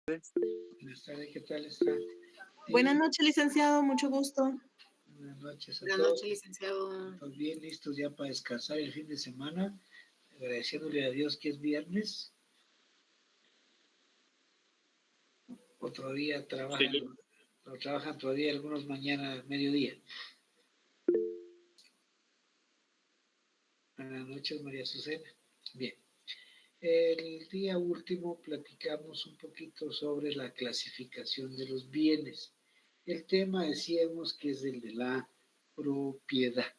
Buenas tardes, ¿qué tal está? Buenas Sí, noches, licenciado, mucho gusto. buenas noches a Buenas todos. noches, licenciado. Pues bien, listos ya para descansar el fin de semana, agradeciéndole a Dios que es viernes. Otro día trabajan, Sí, pero trabajan todavía algunos mañana, mediodía. Buenas noches, María Susana. Bien, el día último platicamos un poquito sobre la clasificación de los bienes. El tema decíamos que es el de la propiedad.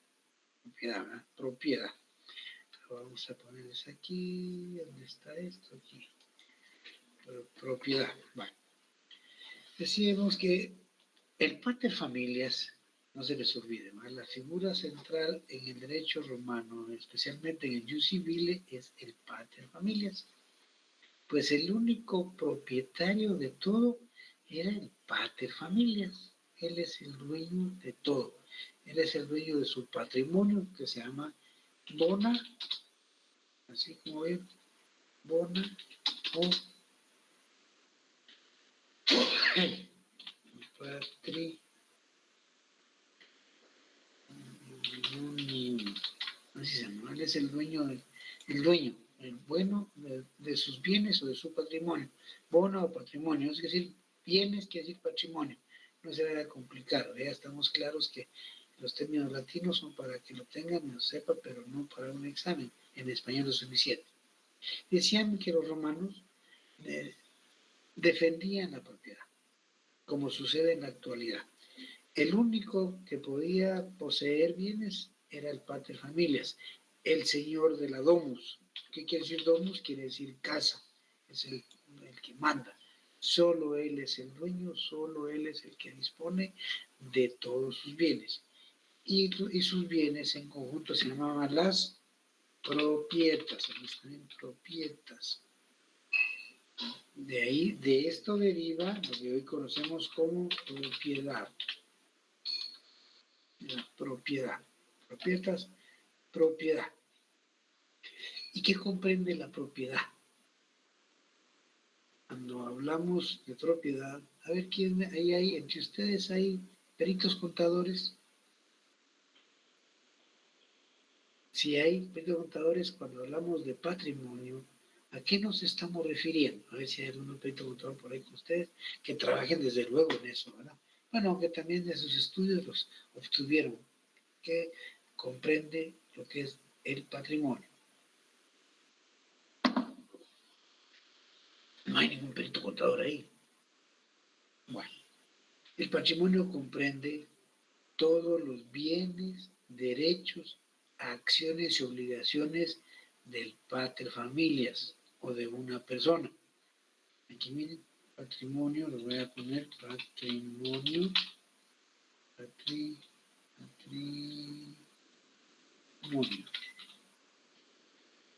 Propiedad, ¿verdad? Propiedad. Vamos a ponerles aquí, ¿dónde está esto? Aquí, propiedad. Bueno, decíamos que el pater familias, no se les olvide, ¿no? La figura central en el derecho romano, especialmente en el jus civile, es el pater familias. Pues el único propietario de todo era el pater familias. Él es el dueño de todo. Él es el dueño de su patrimonio, que se llama bona, así como ven, bona o patrimonio. Así se llama. Él es el dueño, el bueno de sus bienes o de su patrimonio. Bono o patrimonio, es decir, bienes quiere decir patrimonio. No se vaya complicado, ya estamos claros que los términos latinos son para que lo tengan y lo sepa, pero no para un examen. En español es suficiente. Decían que los romanos defendían la propiedad, como sucede en la actualidad. El único que podía poseer bienes era el pater familias, el señor de la domus. ¿Qué quiere decir domus? Quiere decir casa, es el que manda. Solo él es el dueño, solo él es el que dispone de todos sus bienes. Y sus bienes en conjunto se llamaban las propietas, propietas. De ahí, de esto deriva lo que hoy conocemos como propiedad. La propiedad. Propietas, propiedad. ¿Y qué comprende la propiedad? Cuando hablamos de propiedad, a ver quién ahí hay, entre ustedes hay peritos contadores. Si hay peritos contadores, cuando hablamos de patrimonio, ¿a qué nos estamos refiriendo? A ver si hay algún perito contador por ahí con ustedes que trabajen desde luego en eso, ¿verdad? Bueno, que también de sus estudios los obtuvieron, que comprende lo que es el patrimonio. No hay ningún perito contador ahí. Bueno, el patrimonio comprende todos los bienes, derechos, acciones y obligaciones del pater familias o de una persona. Aquí miren, patrimonio, lo voy a poner patrimonio, patrimonio.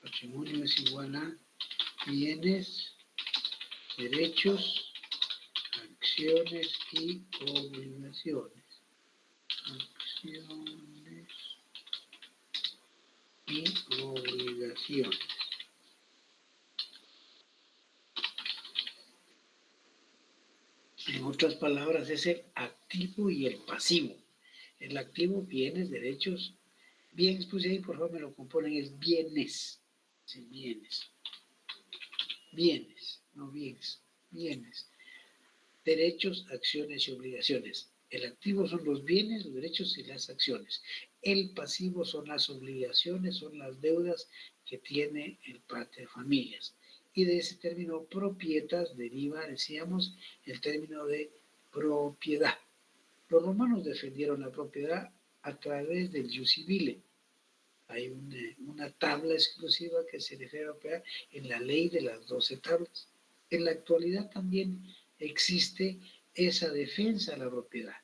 Patrimonio es igual a bienes, derechos, acciones y obligaciones. Acciones y obligaciones. En otras palabras, es el activo y el pasivo. El activo, bienes, derechos. Bienes, pues ahí por favor me lo componen, es bienes. Sí, bienes. Bienes, no bienes. Bienes. Derechos, acciones y obligaciones. El activo son los bienes, los derechos y las acciones. El pasivo son las obligaciones, son las deudas que tiene el pater familias. Y de ese término propietas deriva, decíamos, el término de propiedad. Los romanos defendieron la propiedad a través del jus civile. Hay una tabla exclusiva que se refiere a la propiedad en la ley de las 12 tablas. En la actualidad también existe esa defensa de la propiedad.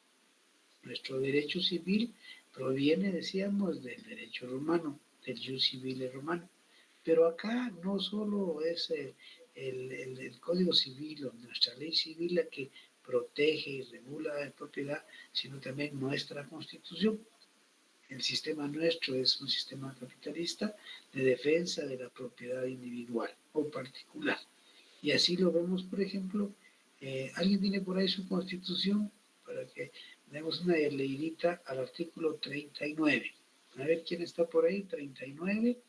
Nuestro derecho civil proviene, decíamos, del derecho romano, del jus civile romano. Pero acá no solo es el Código Civil o nuestra ley civil la que protege y regula la propiedad, sino también nuestra Constitución. El sistema nuestro es un sistema capitalista de defensa de la propiedad individual o particular. Y así lo vemos, por ejemplo, ¿Alguien tiene por ahí su constitución? Para que demos una leidita al artículo 39. A ver quién está por ahí, 39.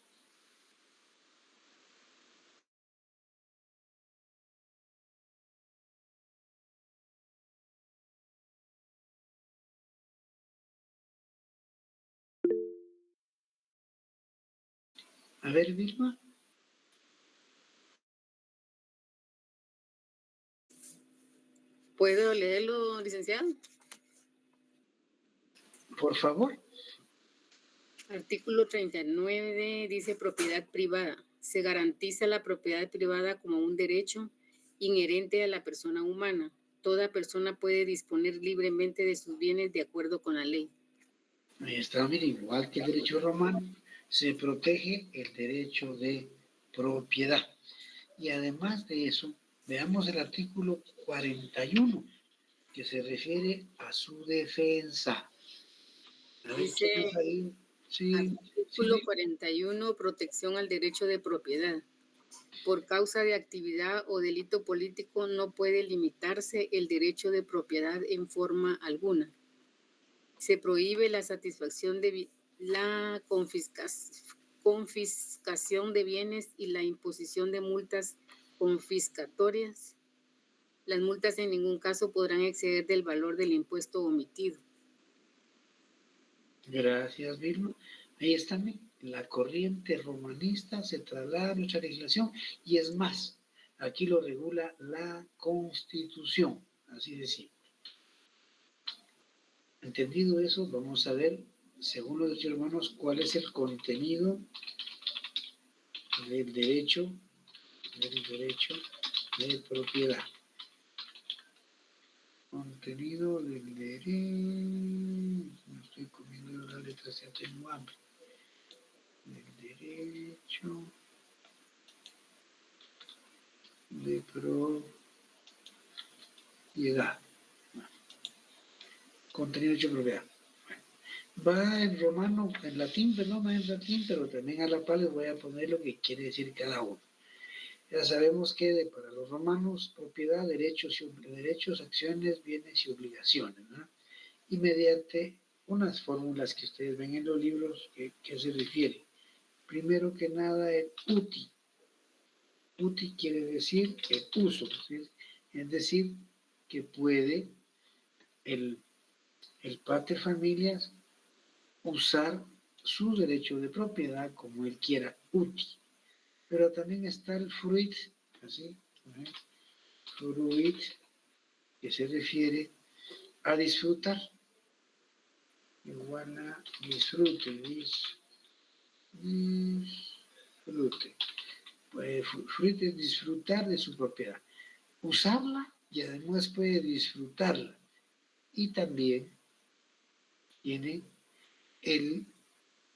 A ver, Vilma. ¿Puedo leerlo, licenciado? Por favor. Artículo 39 dice propiedad privada. Se garantiza la propiedad privada como un derecho inherente a la persona humana. Toda persona puede disponer libremente de sus bienes de acuerdo con la ley. Ahí está, mire, igual que el derecho romano, se protege el derecho de propiedad. Y además de eso, veamos el artículo 41, que se refiere a su defensa. A ver, Dice ¿quién es ahí? Sí, artículo sí. 41, protección al derecho de propiedad. Por causa de actividad o delito político no puede limitarse el derecho de propiedad en forma alguna. Se prohíbe la satisfacción de la confiscación de bienes y la imposición de multas confiscatorias. Las multas en ningún caso podrán exceder del valor del impuesto omitido. Gracias, Vilma. Ahí está, la corriente romanista se traslada a nuestra legislación y es más, aquí lo regula la Constitución, así decimos. Entendido eso, vamos a ver, según los derechos humanos, cuál es el contenido del derecho de propiedad. Contenido del derecho. Me estoy comiendo la letra, ya tengo hambre. Del derecho de propiedad. Contenido de propiedad. Va en romano, en latín, perdón, en latín, pero también a la par les voy a poner lo que quiere decir cada uno. Ya sabemos que para los romanos, propiedad, derechos, acciones, bienes y obligaciones, ¿no? Y mediante unas fórmulas que ustedes ven en los libros que se refiere. Primero que nada, el uti. Uti quiere decir el uso, es decir, que puede el pater familias usar su derecho de propiedad como él quiera, uti. Pero también está el fruit, así, fruit, que se refiere a disfrutar, igual a disfrute, disfrute. Pues fruit es disfrutar de su propiedad, usarla y además puede disfrutarla. Y también tiene el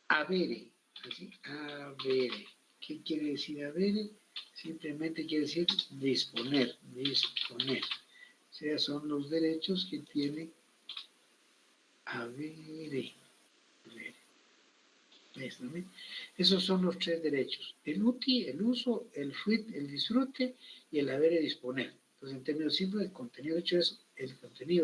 avere, así, avere. ¿Qué quiere decir avere? Simplemente quiere decir disponer, disponer. O sea, son los derechos que tiene avere. Esos son los tres derechos: el uti, el uso, el fruit, el disfrute, y el haber y disponer. Entonces, en términos simples, el contenido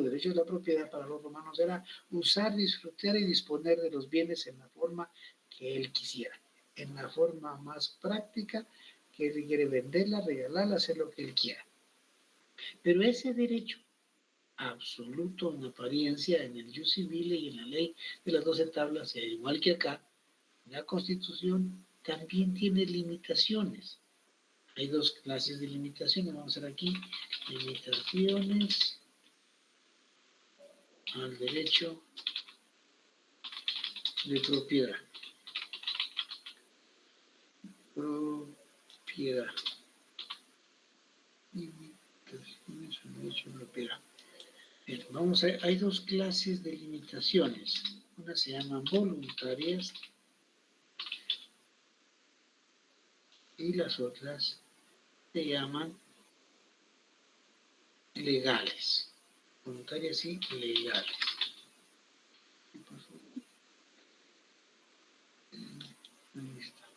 derecho de la propiedad para los romanos era usar, disfrutar y disponer de los bienes en la forma que él quisiera, en la forma más práctica, que él quiere venderla, regalarla, hacer lo que él quiera. Pero ese derecho absoluto en apariencia en el jus civile y en la ley de las 12 tablas, igual que acá, la Constitución también tiene limitaciones. Hay dos clases de limitaciones. Vamos a ver aquí. Limitaciones al derecho de propiedad. Propiedad. Limitaciones al derecho de propiedad. Bien, vamos a ver. Hay dos clases de limitaciones. Unas se llaman voluntarias y las otras se llaman legales. Voluntarias y legales. Ahí está.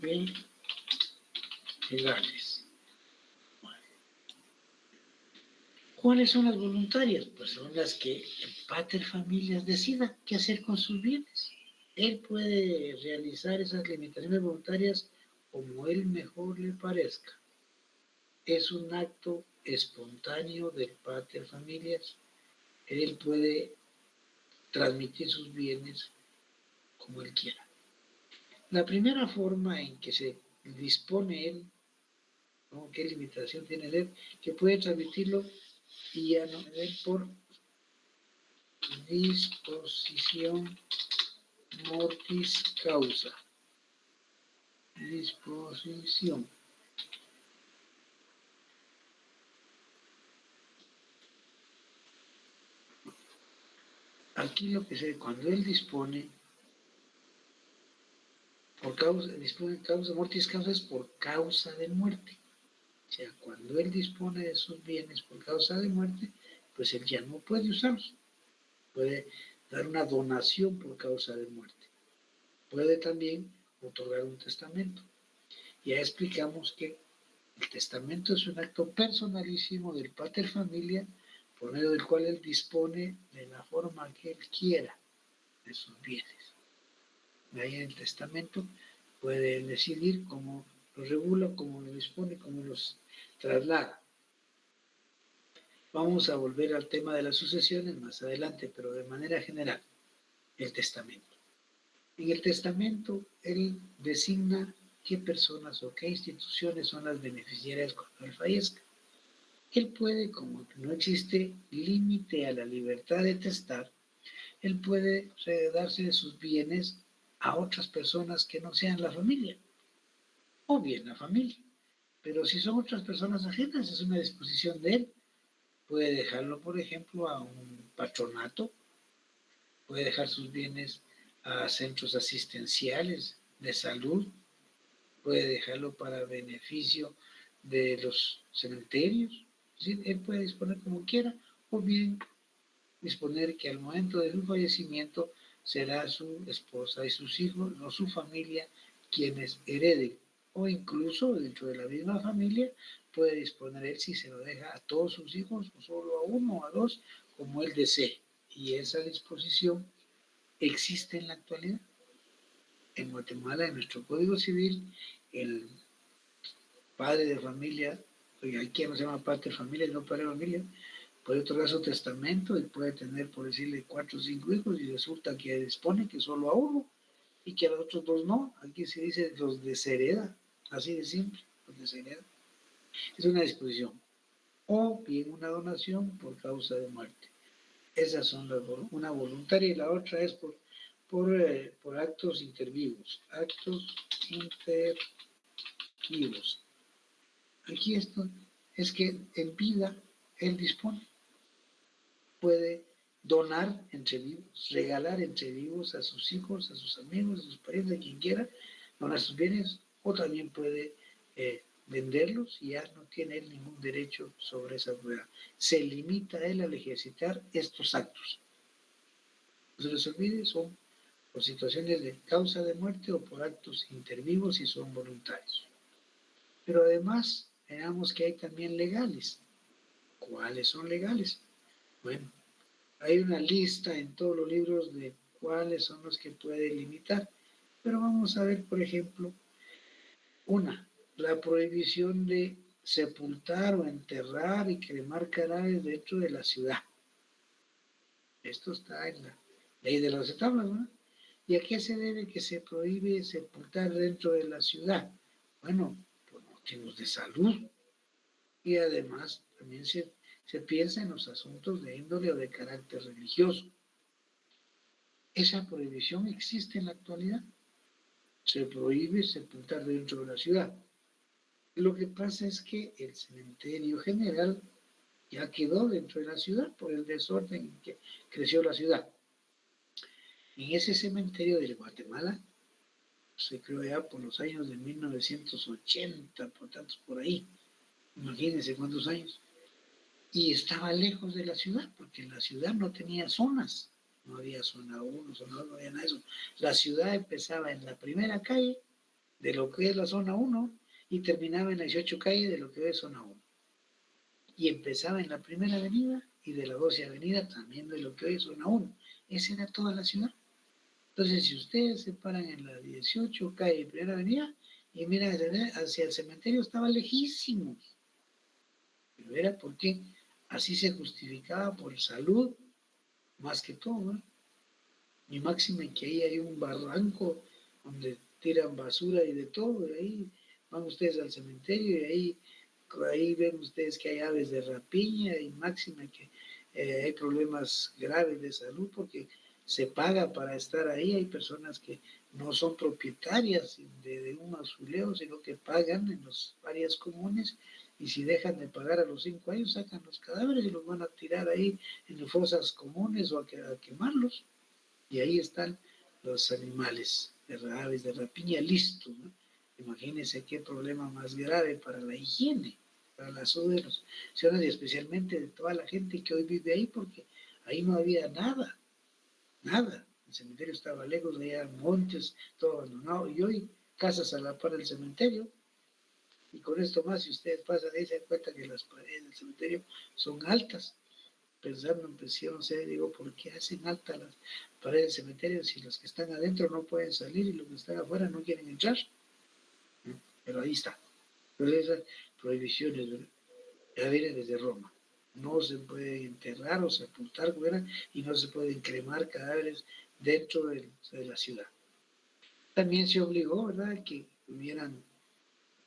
Bien, legales. Bueno. ¿Cuáles son las voluntarias? Pues son las que el pater familias decida qué hacer con sus bienes. Él puede realizar esas limitaciones voluntarias como él mejor le parezca. Es un acto espontáneo del pater familias. Él puede transmitir sus bienes como él quiera. La primera forma en que se dispone él, ¿no? ¿Qué limitación tiene él? Que puede transmitirlo y ya no por disposición mortis causa. Disposición. Aquí lo que se, cuando él dispone por causa, dispone causa mortis causa es por causa de muerte. O sea, cuando él dispone de sus bienes por causa de muerte, pues él ya no puede usarlos. Puede dar una donación por causa de muerte. Puede también otorgar un testamento. Ya explicamos que el testamento es un acto personalísimo del pater familia por medio del cual él dispone de la forma que él quiera de sus bienes. De ahí en el testamento puede decidir cómo los regula, cómo los dispone, cómo los traslada. Vamos a volver al tema de las sucesiones más adelante, pero de manera general, el testamento. En el testamento, él designa qué personas o qué instituciones son las beneficiarias cuando él fallezca. Él puede, como no existe límite a la libertad de testar, él puede darse de sus bienes a otras personas que no sean la familia, o bien la familia. Pero si son otras personas ajenas, es una disposición de él. Puede dejarlo, por ejemplo, a un patronato, puede dejar sus bienes a centros asistenciales de salud, puede dejarlo para beneficio de los cementerios. ¿Sí? Él puede disponer como quiera, o bien disponer que al momento de su fallecimiento será su esposa y sus hijos o su familia quienes hereden, o incluso dentro de la misma familia puede disponer él si se lo deja a todos sus hijos o solo a uno o a dos como él desee. Y esa disposición existe en la actualidad. En Guatemala, en nuestro Código Civil, el padre de familia, aquí no se llama padre de familia, no padre de familia, puede otorgar su testamento y puede tener, por decirle, 4 o 5 hijos y resulta que dispone que solo a uno y que a los otros dos no. Aquí se dice los deshereda, así de simple, los deshereda. Es una disposición. O bien una donación por causa de muerte. Esas son las, una voluntaria y la otra es por actos intervivos. Actos intervivos. Aquí esto es que en vida él dispone. Puede donar entre vivos, regalar entre vivos a sus hijos, a sus amigos, a sus parientes, a quien quiera, donar sus bienes, o también puede venderlos y ya no tiene él ningún derecho sobre esa propiedad. Se limita a él al ejercitar estos actos. No se les olvide, son por situaciones de causa de muerte o por actos intervivos y son voluntarios. Pero además, veamos que hay también legales. ¿Cuáles son legales? Bueno, hay una lista en todos los libros de cuáles son los que puede limitar. Pero vamos a ver, por ejemplo, la prohibición de sepultar o enterrar y cremar cadáveres dentro de la ciudad. Esto está en la ley de las tablas, ¿no? ¿Y a qué se debe que se prohíbe sepultar dentro de la ciudad? Bueno, por motivos de salud. Y además también se piensa en los asuntos de índole o de carácter religioso. Esa prohibición existe en la actualidad. Se prohíbe sepultar dentro de la ciudad. Lo que pasa es que el cementerio general ya quedó dentro de la ciudad por el desorden en que creció la ciudad. En ese cementerio de Guatemala, se creó ya por los años de 1980, por tanto por ahí, imagínense cuántos años, y estaba lejos de la ciudad, porque la ciudad no tenía zonas, no había zona 1, zona 2, no había nada de eso. La ciudad empezaba en la primera calle de lo que es la zona 1 y terminaba en las 18 calles de lo que es zona 1. y empezaba en la primera avenida y de la 12 avenida también de lo que hoy es zona 1. Esa era toda la ciudad. Entonces, si ustedes se paran en la 18 calle primera avenida y miran hacia el cementerio, estaba lejísimo. Pero era porque así se justificaba por salud, más que todo, ¿no? Y máxima en que ahí hay un barranco donde tiran basura y de todo, y ahí van ustedes al cementerio y ahí ven ustedes que hay aves de rapiña y máxima que hay problemas graves de salud porque se paga para estar ahí. Hay personas que no son propietarias de un mausoleo, sino que pagan en las áreas comunes y si dejan de pagar a los 5 años sacan los cadáveres y los van a tirar ahí en fosas comunes o a quemarlos. Y ahí están los animales, de aves de rapiña, listos, ¿no? Imagínense qué problema más grave para la higiene, para la salud de los ciudadanos y especialmente de toda la gente que hoy vive ahí, porque ahí no había nada, nada. El cementerio estaba lejos, había montes, todo abandonado, y hoy casas a la par del cementerio. Y con esto más, si ustedes pasan ahí, se dan cuenta que las paredes del cementerio son altas. Pensando en presión, digo, ¿por qué hacen altas las paredes del cementerio si los que están adentro no pueden salir y los que están afuera no quieren entrar? ¿No? Pero ahí está. Pero esas prohibiciones, ¿verdad? Ya vienen desde Roma. No se puede enterrar o sepultar y no se pueden cremar cadáveres dentro de la ciudad. También se obligó, ¿verdad?, que hubieran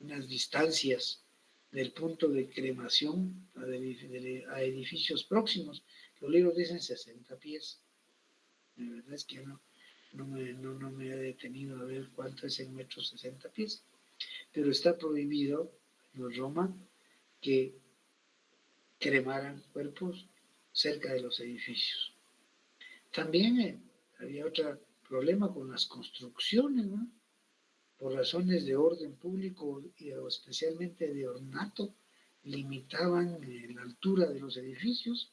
unas distancias del punto de cremación a edificios próximos. Los libros dicen 60 pies. La verdad es que no me he detenido a ver cuánto es en metros 60 pies. Pero está prohibido en Roma que cremaran cuerpos cerca de los edificios. También había otro problema con las construcciones, ¿no? Por razones de orden público o especialmente de ornato, limitaban la altura de los edificios,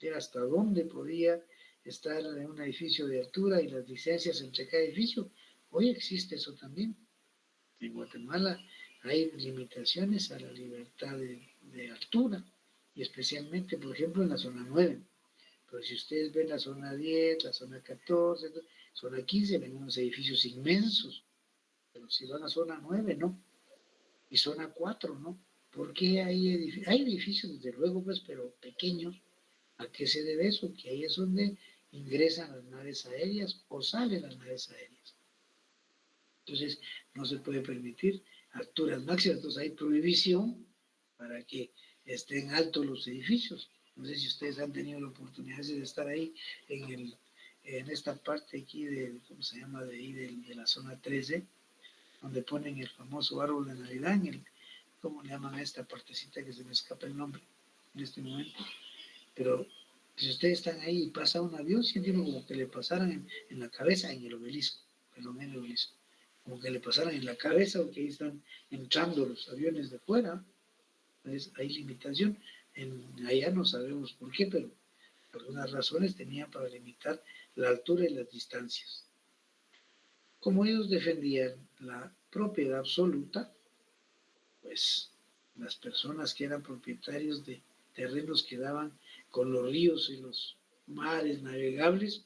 de hasta dónde podía estar en un edificio de altura y las distancias entre cada edificio. Hoy existe eso también. En Guatemala hay limitaciones a la libertad de altura, y especialmente, por ejemplo, en la zona 9. Pero si ustedes ven la zona 10, la zona 14, zona 15, ven unos edificios inmensos. Pero si van a zona 9, no. Y zona 4, no. Porque hay edificios, desde luego, pues, pero pequeños. ¿A qué se debe eso? Que ahí es donde ingresan las naves aéreas o salen las naves aéreas. Entonces, no se puede permitir alturas máximas. Entonces, hay prohibición para que estén altos los edificios. No sé si ustedes han tenido la oportunidad de estar ahí en esta parte aquí ¿cómo se llama? De ahí de la zona 13, donde ponen el famoso árbol de Navidad, ¿cómo le llaman a esta partecita que se me escapa el nombre en este momento? Pero si ustedes están ahí y pasa un avión, sienten como que le pasaran en la cabeza en el obelisco, perdón, en el obelisco, como que le pasaran en la cabeza porque ahí están entrando los aviones de fuera. Entonces hay limitación. Allá no sabemos por qué, pero algunas razones tenían para limitar la altura y las distancias. Como ellos defendían la propiedad absoluta, pues las personas que eran propietarios de terrenos que daban con los ríos y los mares navegables,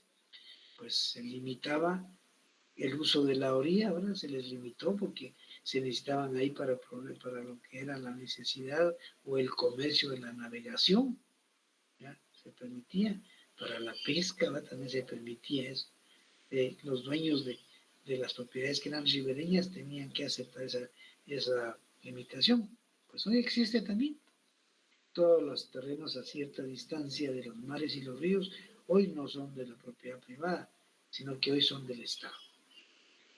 pues se limitaba el uso de la orilla, ¿verdad? Se les limitó porque se necesitaban ahí para lo que era la necesidad o el comercio de la navegación, ¿ya? Se permitía, para la pesca, ¿verdad? También se permitía eso. Los dueños de las propiedades que eran ribereñas tenían que aceptar esa limitación. Pues hoy existe también. Todos los terrenos a cierta distancia de los mares y los ríos hoy no son de la propiedad privada, sino que hoy son del Estado.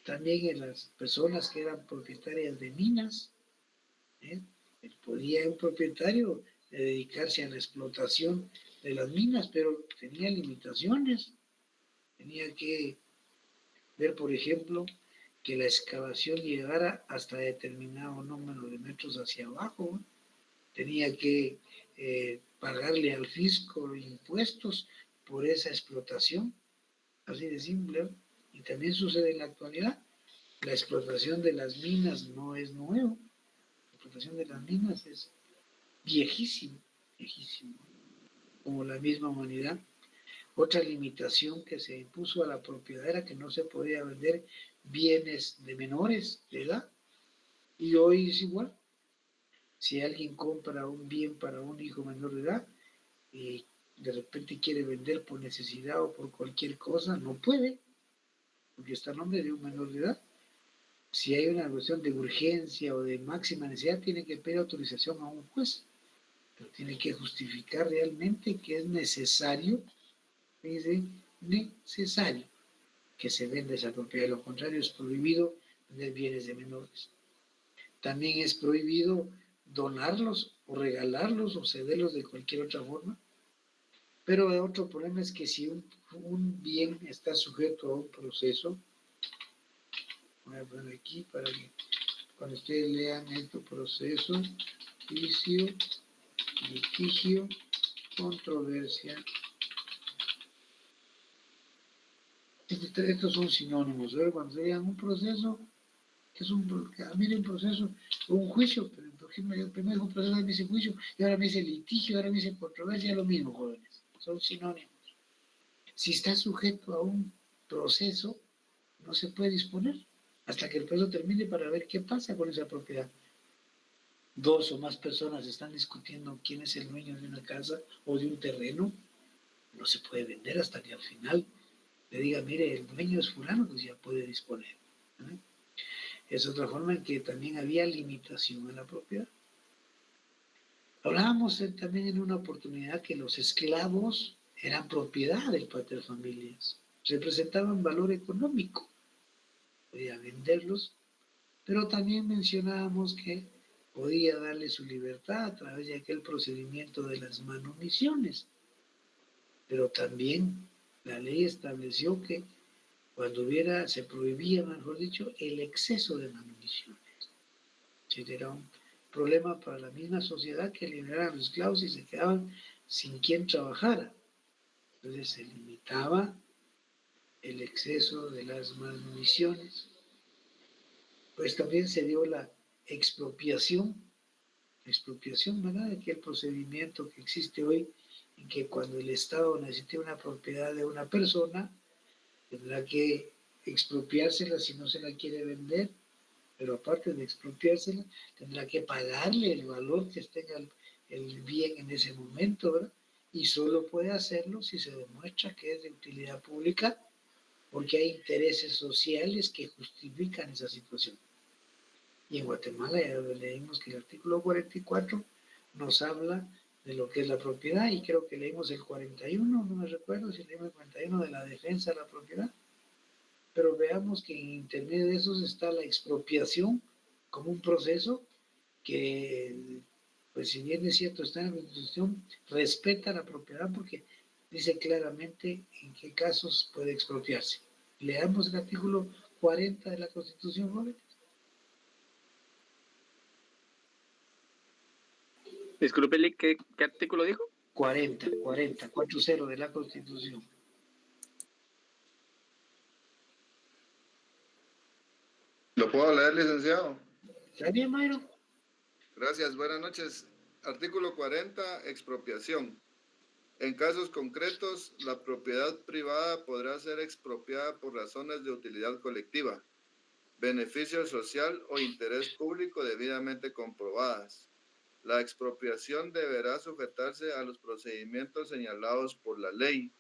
También en las personas que eran propietarias de minas, ¿eh? Podía un propietario dedicarse a la explotación de las minas, pero tenía limitaciones. Tenía que ver, por ejemplo, que la excavación llegara hasta determinado número de metros hacia abajo, ¿eh? Tenía que pagarle al fisco impuestos por esa explotación, así de simple. Y también sucede en la actualidad. La explotación de las minas no es nuevo. La explotación de las minas es viejísimo, viejísimo, como la misma humanidad. Otra limitación que se impuso a la propiedad era que no se podía vender bienes de menores de edad. Y hoy es igual. Si alguien compra un bien para un hijo menor de edad y de repente quiere vender por necesidad o por cualquier cosa, no puede, porque está a nombre de un menor de edad. Si hay una cuestión de urgencia o de máxima necesidad, tiene que pedir autorización a un juez, pero tiene que justificar realmente que es necesario, dice, necesario que se venda esa propiedad. De lo contrario, es prohibido vender bienes de menores. También es prohibido donarlos o regalarlos o cederlos de cualquier otra forma. Pero otro problema es que si un bien está sujeto a un proceso, voy a poner aquí para que cuando ustedes lean esto: proceso, juicio, litigio, controversia. Estos son sinónimos. ¿Verdad? Cuando se lean un proceso, que es mire, un proceso, un juicio, pero por ejemplo, yo primero un proceso me dice juicio, y ahora me dice litigio, ahora me dice controversia, es lo mismo, jóvenes. Son sinónimos. Si está sujeto a un proceso, no se puede disponer hasta que el proceso termine para ver qué pasa con esa propiedad. Dos o más personas están discutiendo quién es el dueño de una casa o de un terreno, no se puede vender hasta que al final le diga, mire, el dueño es fulano, pues ya puede disponer. ¿Eh? Es otra forma en que también había limitación a la propiedad. Hablábamos también en una oportunidad que los esclavos eran propiedad del paterfamilias, representaban valor económico, podía venderlos, pero también mencionábamos que podía darle su libertad a través de aquel procedimiento de las manumisiones. Pero también la ley estableció que cuando se prohibía, mejor dicho, el exceso de manumisiones. Era un problema para la misma sociedad que liberaran a los esclavos y se quedaban sin quien trabajara. Entonces se limitaba el exceso de las manumisiones. Pues también se dio la expropiación, ¿verdad? Aquel procedimiento que existe hoy, en que cuando el Estado necesite una propiedad de una persona, tendrá que expropiársela si no se la quiere vender, pero aparte de expropiársela, tendrá que pagarle el valor que tenga el bien en ese momento, ¿verdad? Y solo puede hacerlo si se demuestra que es de utilidad pública, porque hay intereses sociales que justifican esa situación. Y en Guatemala ya leímos que el artículo 44 nos habla de lo que es la propiedad, y creo que leímos el 41, no me recuerdo si leímos el 41 de la defensa de la propiedad. Pero veamos que en intermedio de esos está la expropiación como un proceso que, pues si bien es cierto, está en la Constitución, respeta la propiedad porque dice claramente en qué casos puede expropiarse. Leamos el artículo 40 de la Constitución, jóvenes. Discúlpele, ¿qué artículo dijo? 40 de la Constitución. ¿Lo puedo leer, licenciado? ¿Está bien, Mayro? Gracias, buenas noches. Artículo 40, expropiación. En casos concretos, la propiedad privada podrá ser expropiada por razones de utilidad colectiva, beneficio social o interés público debidamente comprobadas. La expropiación deberá sujetarse a los procedimientos señalados por la ley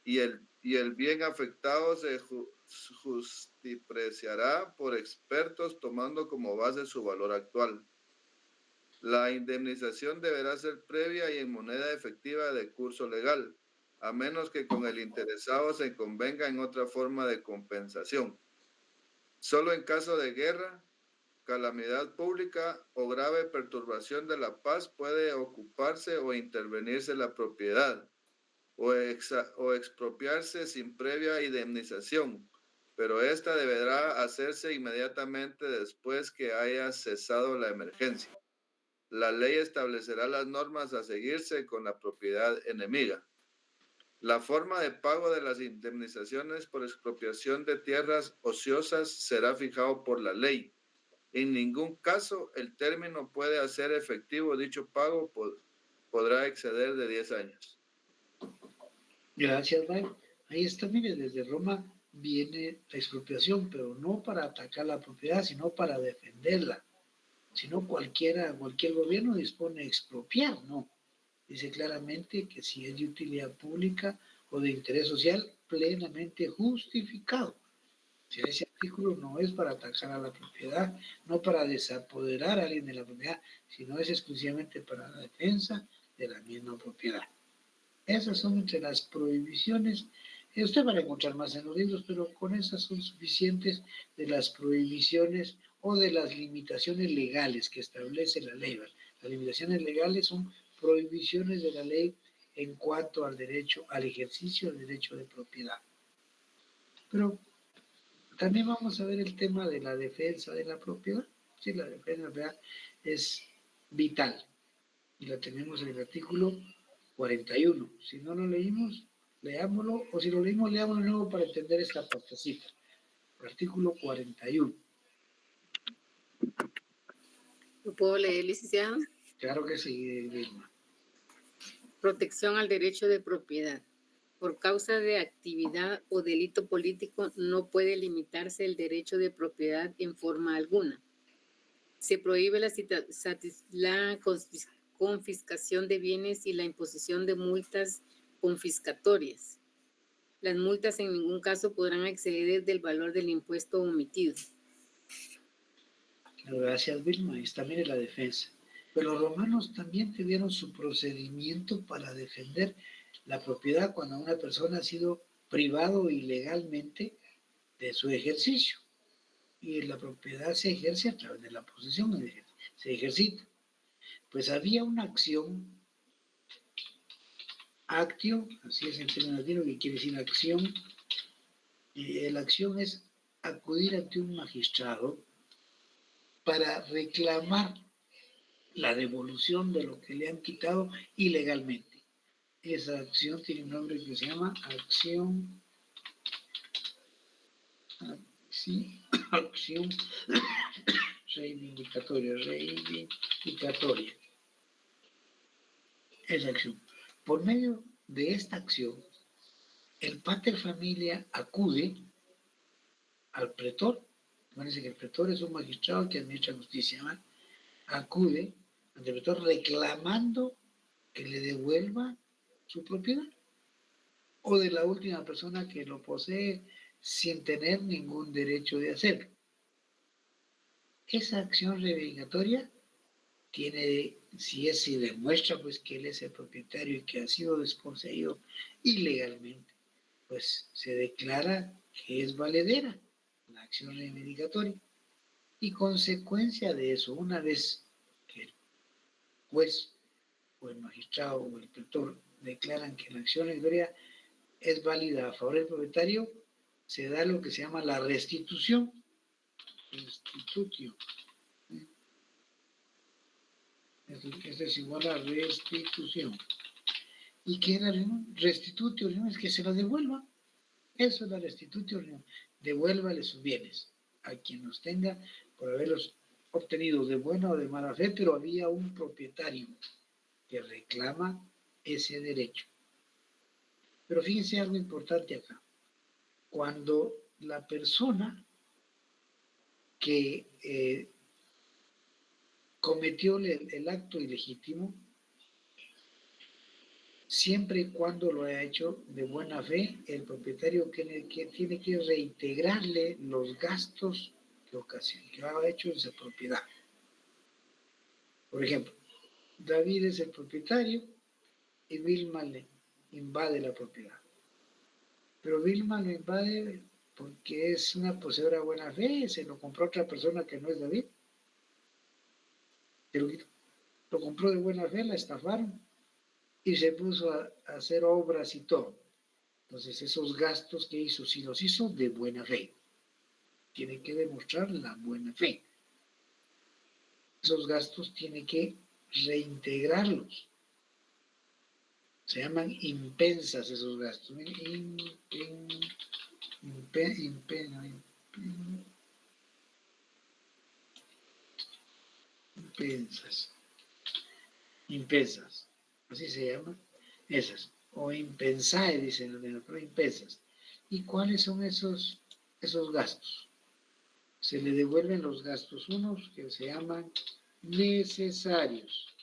y el bien afectado se justipreciará por expertos tomando como base su valor actual. La indemnización deberá ser previa y en moneda efectiva de curso legal, a menos que con el interesado se convenga en otra forma de compensación. Solo en caso de guerra, calamidad pública o grave perturbación de la paz puede ocuparse o intervenirse la propiedad o expropiarse sin previa indemnización, pero esta deberá hacerse inmediatamente después que haya cesado la emergencia. La ley establecerá las normas a seguirse con la propiedad enemiga. La forma de pago de las indemnizaciones por expropiación de tierras ociosas será fijado por la ley. En ningún caso el término puede hacer efectivo dicho pago, podrá exceder de 10 años. Gracias, Mike. Ahí está, mire, desde Roma viene la expropiación, pero no para atacar la propiedad, sino para defenderla. Si no, cualquier gobierno dispone de expropiar, no. Dice claramente que si es de utilidad pública o de interés social, plenamente justificado. Si ese artículo no es para atacar a la propiedad, no para desapoderar a alguien de la propiedad, sino es exclusivamente para la defensa de la misma propiedad. Esas son entre las prohibiciones. Usted va a encontrar más en los libros, pero con esas son suficientes de las prohibiciones o de las limitaciones legales que establece la ley. Las limitaciones legales son prohibiciones de la ley en cuanto al derecho, al ejercicio del derecho de propiedad. Pero también vamos a ver el tema de la defensa de la propiedad. Sí, la defensa de la propiedad es vital y la tenemos en el artículo 41. Si no lo leímos, leámoslo, o si lo leímos, leámoslo de nuevo para entender esta partecita. Artículo 41. ¿Lo puedo leer, licenciado? Claro que sí, Vilma. Protección al derecho de propiedad. Por causa de actividad o delito político no puede limitarse el derecho de propiedad en forma alguna. Se prohíbe la confiscación de bienes y la imposición de multas confiscatorias. Las multas en ningún caso podrán exceder del valor del impuesto omitido. Gracias, Vilma. Y también es la defensa. Pero los romanos también tuvieron su procedimiento para defender la propiedad cuando una persona ha sido privado ilegalmente de su ejercicio. Y la propiedad se ejerce a través de la posesión, se ejercita. Pues había una acción, actio, así es en términos latinos, que quiere decir acción. Y la acción es acudir ante un magistrado para reclamar la devolución de lo que le han quitado ilegalmente. Esa acción tiene un nombre que se llama acción reivindicatoria. Esa acción. Por medio de esta acción, el pater familia acude al pretor. Parece que el pretor es un magistrado que administra justicia, ¿no? Acude ante el pretor reclamando que le devuelva su propiedad o de la última persona que lo posee sin tener ningún derecho de hacerlo. Esa acción reivindicatoria tiene, si demuestra pues que él es el propietario y que ha sido desposeído ilegalmente, pues se declara que es valedera la acción reivindicatoria. Y consecuencia de eso, una vez que el juez o el magistrado o el pretor declaran que la acción reivindicatoria es válida a favor del propietario, se da lo que se llama la restitución. Restitutio. Esto es igual a restitución. ¿Y qué es la restitutio? Es que se la devuelva. Eso es la restitutio. Devuélvale sus bienes a quien los tenga por haberlos obtenido de buena o de mala fe, pero había un propietario que reclama ese derecho. Pero fíjense algo importante acá. Cuando la persona que cometió el acto ilegítimo, siempre y cuando lo haya hecho de buena fe, el propietario tiene que reintegrarle los gastos que ha hecho en su propiedad. Por ejemplo, David es el propietario y Vilma le invade la propiedad. Pero Vilma lo invade porque es una poseedora de buena fe, se lo compró otra persona que no es David. Lo compró de buena fe, la estafaron y se puso a hacer obras y todo. Entonces esos gastos que hizo, si los hizo de buena fe, tiene que demostrar la buena fe. Esos gastos tiene que reintegrarlos. Se llaman impensas esos gastos. impensas, así se llama, esas, o impensae, dicen, pero impensas. ¿Y cuáles son esos gastos? Se le devuelven los gastos unos que se llaman necesarios.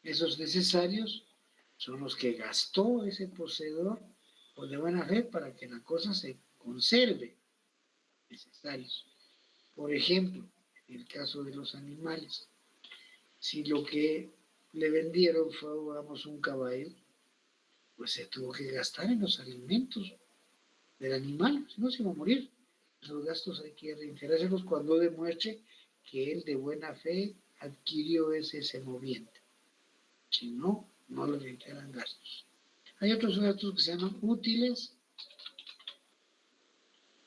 Esos necesarios son los que gastó ese poseedor por de buena fe para que la cosa se conserve. Necesarios. Por ejemplo, en el caso de los animales, si lo que le vendieron fue, digamos, un caballo, pues se tuvo que gastar en los alimentos del animal, si no se iba a morir. Esos gastos hay que reintegrárselos cuando demuestre que él de buena fe adquirió ese moviente. Si no, no le reintegran gastos. Hay otros gastos que se llaman útiles.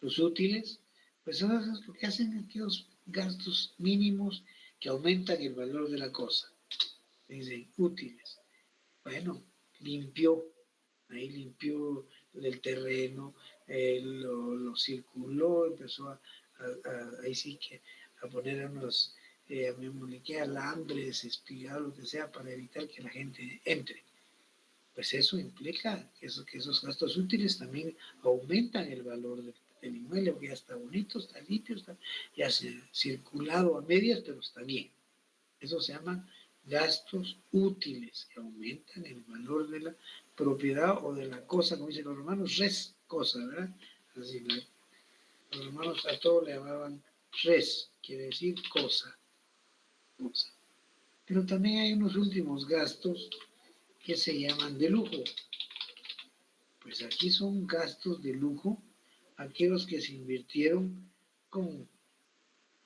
Los útiles, pues son esos lo que hacen aquellos gastos mínimos que aumentan el valor de la cosa. Dicen útiles. Bueno, limpió el terreno, lo circuló, empezó ahí sí que a poner unos, alambres, espigar, lo que sea, para evitar que la gente entre. Pues eso implica que esos gastos útiles también aumentan el valor del inmueble, porque ya está bonito, está limpio, ya se ha circulado a medias, pero está bien. Eso se llaman gastos útiles, que aumentan el valor de la propiedad o de la cosa, como dicen los romanos, res, cosa, ¿verdad? Así, los romanos a todo le llamaban res, quiere decir cosa. Pero también hay unos últimos gastos que se llaman de lujo. Pues aquí son gastos de lujo, aquellos que se invirtieron con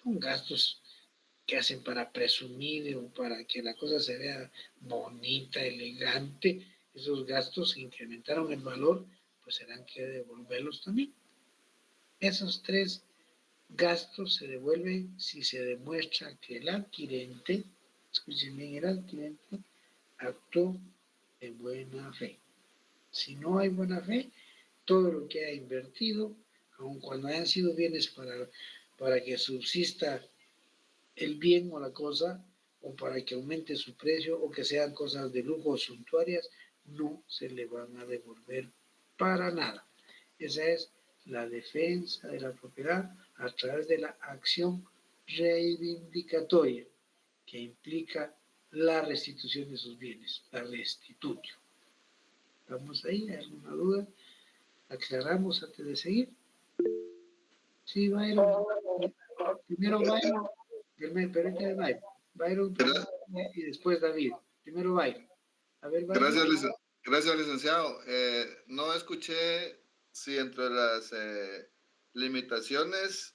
gastos que hacen para presumir o para que la cosa se vea bonita, elegante. Esos gastos incrementaron el valor, pues serán que devolverlos también. Esos tres gastos se devuelven si se demuestra que el adquirente, escuchen bien, el adquirente actuó de buena fe. Si no hay buena fe, todo lo que ha invertido, aun cuando hayan sido bienes para que subsista el bien o la cosa, o para que aumente su precio, o que sean cosas de lujo o suntuarias, no se le van a devolver para nada. Esa es la defensa de la propiedad a través de la acción reivindicatoria, que implica la restitución de sus bienes, la restitutio. ¿Estamos ahí? ¿Hay alguna duda? ¿Aclaramos antes de seguir? Sí, Byron. Primero Byron. Permítame, Byron. Byron y después David. Primero Byron. A ver, Byron. Gracias, licenciado. No escuché si entre las limitaciones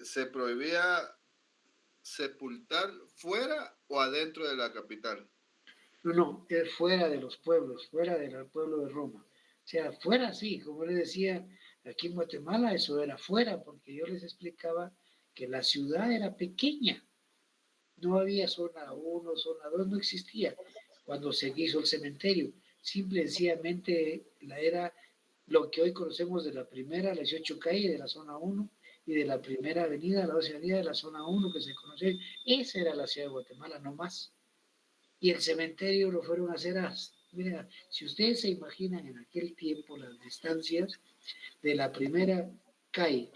se prohibía sepultar fuera o adentro de la capital. No, es fuera de los pueblos, fuera del pueblo de Roma. O sea, fuera sí, como les decía, aquí en Guatemala eso era fuera, porque yo les explicaba que la ciudad era pequeña. No había zona 1, zona 2, no existía cuando se hizo el cementerio. Simple y sencillamente era lo que hoy conocemos de la primera, la 18 calle de la zona 1 y de la primera avenida, la 12 avenida de la zona 1 que se conoce. Esa era la ciudad de Guatemala, no más. Y el cementerio lo fueron a hacer miren, si ustedes se imaginan en aquel tiempo las distancias de la primera calle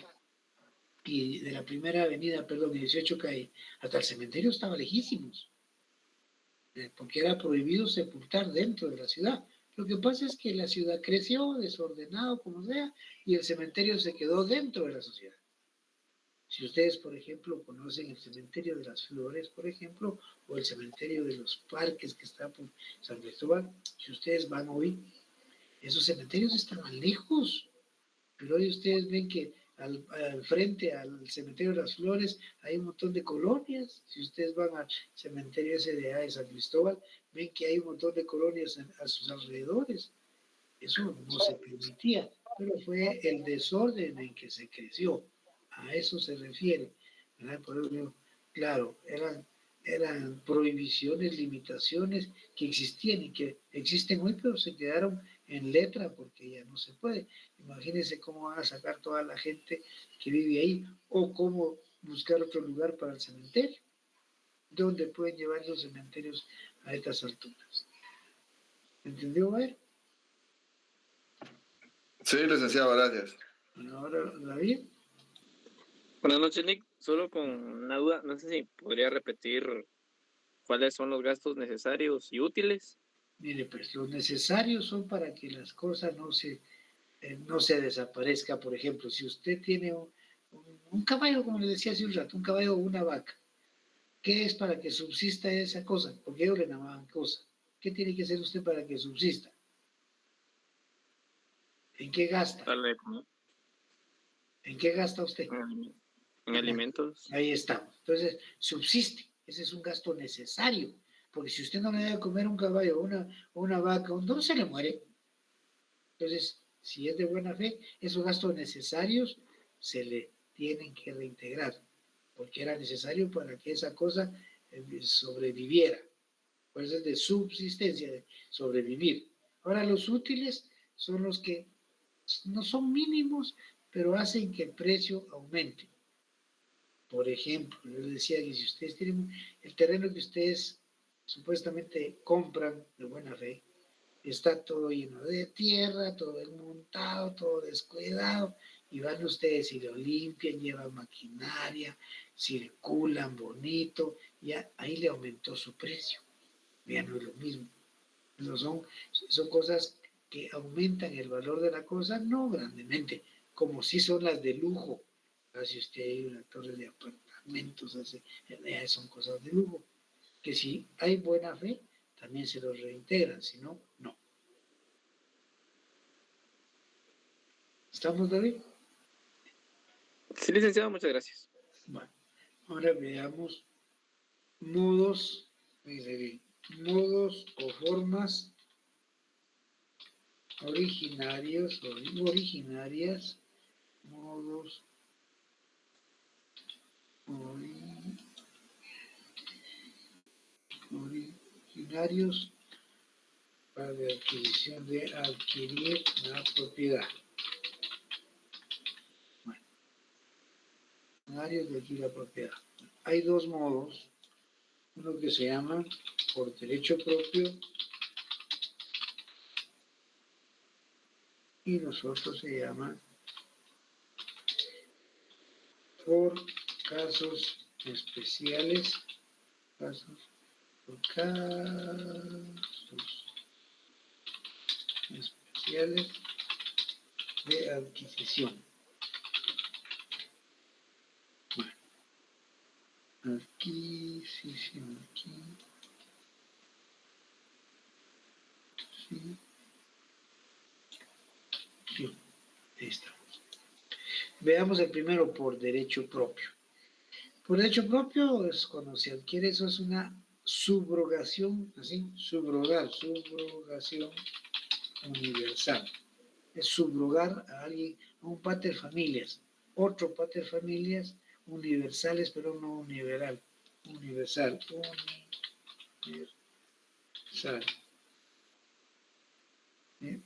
y de la primera avenida, 18 calle, hasta el cementerio estaba lejísimos, porque era prohibido sepultar dentro de la ciudad. Lo que pasa es que la ciudad creció, desordenado, como sea, y el cementerio se quedó dentro de la sociedad. Si ustedes, por ejemplo, conocen el cementerio de las Flores, por ejemplo, o el cementerio de los Parques que está por San Cristóbal, si ustedes van hoy, esos cementerios estaban lejos, pero hoy ustedes ven que al frente al cementerio de las Flores hay un montón de colonias. Si ustedes van al cementerio SDA de San Cristóbal, ven que hay un montón de colonias a sus alrededores. Eso no se permitía, pero fue el desorden en que se creció. A eso se refiere, ¿verdad? Por eso, claro, eran prohibiciones, limitaciones que existían y que existen hoy, pero se quedaron en letra porque ya no se puede. Imagínense cómo van a sacar toda la gente que vive ahí o cómo buscar otro lugar para el cementerio. ¿Dónde pueden llevar los cementerios a estas alturas? ¿Entendió, Baer? Sí, licenciado, gracias. Bueno, ahora, David. Buenas noches, Nick. Solo con una duda, no sé si podría repetir cuáles son los gastos necesarios y útiles. Mire, pues los necesarios son para que las cosas no se desaparezca. Por ejemplo, si usted tiene un caballo, como le decía hace un rato, un caballo o una vaca, ¿qué es para que subsista esa cosa? Porque ellos le llamaban cosa. ¿Qué tiene que hacer usted para que subsista? ¿En qué gasta? Darle como ¿En qué gasta usted? en alimentos. Ahí estamos. Entonces, subsiste. Ese es un gasto necesario. Porque si usted no le da de comer un caballo o una vaca, no se le muere. Entonces, si es de buena fe, esos gastos necesarios se le tienen que reintegrar. Porque era necesario para que esa cosa sobreviviera. Por eso es de subsistencia, de sobrevivir. Ahora, los útiles son los que no son mínimos, pero hacen que el precio aumente. Por ejemplo, yo les decía que si ustedes tienen el terreno que ustedes supuestamente compran de buena fe, está todo lleno de tierra, todo desmontado, todo descuidado, y van ustedes y lo limpian, llevan maquinaria, circulan bonito, ya ahí le aumentó su precio. Ya no es lo mismo. No son cosas que aumentan el valor de la cosa, no grandemente, como si son las de lujo. Si usted hay una torre de apartamentos, son cosas de lujo, que si hay buena fe, también se los reintegran, si no, no. ¿Estamos, David? Sí, licenciado, muchas gracias. Bueno, ahora veamos modos o formas originarias, modos originarios para la adquisición de adquirir la propiedad. Bueno, originarios de adquirir la propiedad. Hay dos modos, uno que se llama por derecho propio y los otros se llaman por casos especiales, por casos especiales de adquisición. Bueno, adquisición aquí. Sí, ahí estamos. Veamos el primero por derecho propio. Por derecho propio es cuando se adquiere, eso es una subrogación, así, subrogación universal. Es subrogar a alguien, a un pater familias, otro pater familias universales, pero no universal.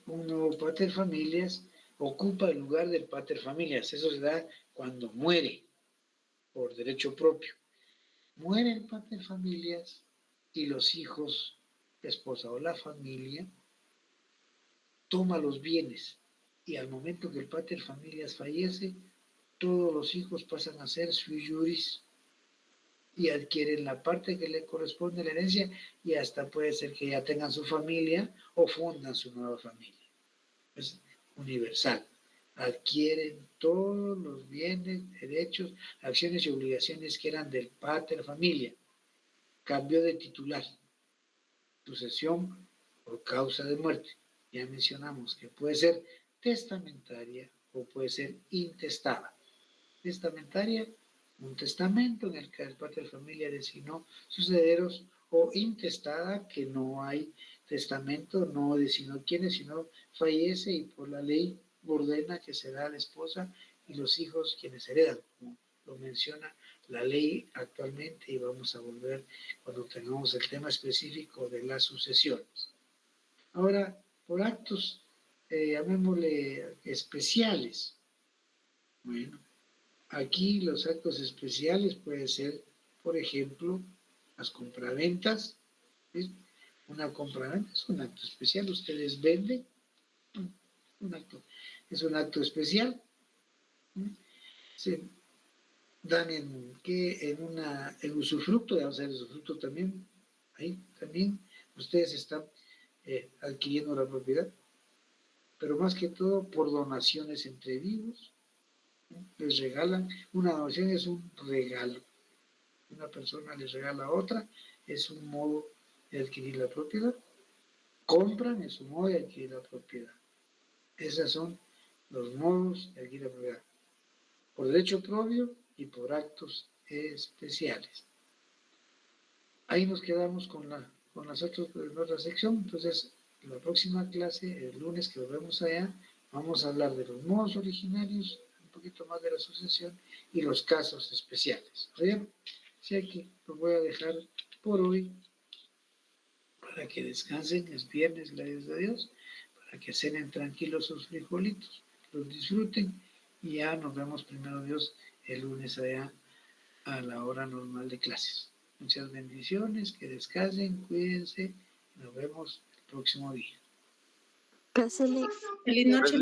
Un nuevo pater familias ocupa el lugar del pater familias. Eso se da cuando muere por derecho propio. Muere el pater familias y los hijos, la esposa o la familia, toma los bienes. Y al momento que el pater familias fallece, todos los hijos pasan a ser sui juris y adquieren la parte que le corresponde a la herencia y hasta puede ser que ya tengan su familia o fundan su nueva familia. Es universal. Adquieren todos los bienes, derechos, acciones y obligaciones que eran del pater familia. Cambio de titular. Sucesión por causa de muerte. Ya mencionamos que puede ser testamentaria o puede ser intestada. Testamentaria, un testamento en el que el pater familia designó sus herederos, o intestada, que no hay testamento, no designó quiénes, sino fallece y por la ley ordena que será la esposa y los hijos quienes heredan, como lo menciona la ley actualmente, y vamos a volver cuando tengamos el tema específico de las sucesiones. Ahora, por actos, llamémosle especiales. Bueno, Aquí los actos especiales pueden ser, por ejemplo, las compraventas. ¿Sí? Una compraventa es un acto especial. Ustedes venden, es un acto especial. Se dan en usufructo, vamos a ver usufructo también. Ahí también ustedes están adquiriendo la propiedad, pero más que todo por donaciones entre vivos. Les regalan, una donación es un regalo. Una persona les regala a otra, es un modo de adquirir la propiedad. Compran, es un modo de adquirir la propiedad. Esos son los modos de adquirir la propiedad. Por derecho propio y por actos especiales. Ahí nos quedamos con las otra sección. Entonces, en la próxima clase, el lunes que volvemos allá, vamos a hablar de los modos originarios, un poquito más de la sucesión y los casos especiales. ¿Bien? Así que los voy a dejar por hoy para que descansen. Es viernes, gracias a Dios, para que cenen tranquilos sus frijolitos, los disfruten y ya nos vemos primero Dios el lunes allá a la hora normal de clases. Muchas bendiciones, que descansen, cuídense y nos vemos el próximo día. Feliz noche.